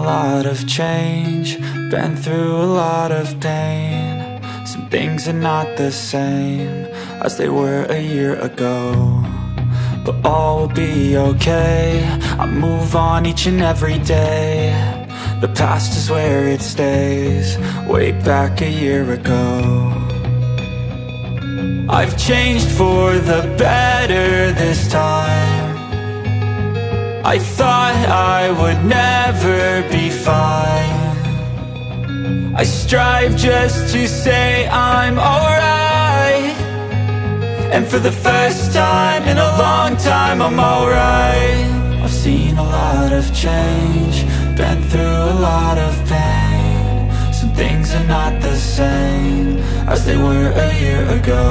lot of change, been through a lot of pain. Some things are not the same as they were a year ago, but all will be okay. I move on each and every day. The past is where it stays, way back a year ago. I've changed for the better this time. I thought I would never be fine. I strive just to say I'm alright, and for the first time in a long time I'm alright. I've seen a lot of change, been through a lot of pain. Some things are not the same as they were a year ago,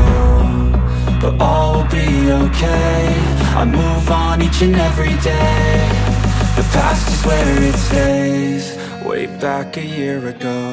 but all will be okay. I move on each and every day. The past is where it stays, way back a year ago.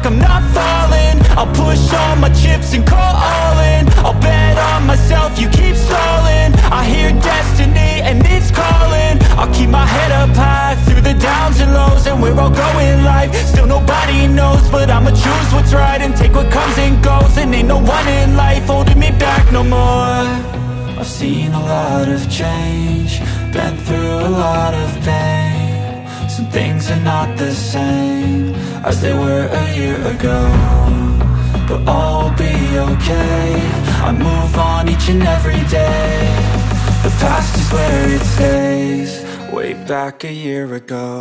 I'm not falling, I'll push all my chips and call all in. I'll bet on myself, you keep stalling. I hear destiny and it's calling. I'll keep my head up high through the downs and lows, and we're all going life. Still nobody knows, but I'ma choose what's right and take what comes and goes. And ain't no one in life holding me back no more. I've seen a lot of change, been through a lot of pain. Some things are not the same as they were a year ago, but all will be okay. I move on each and every day. The past is where it stays, way back a year ago.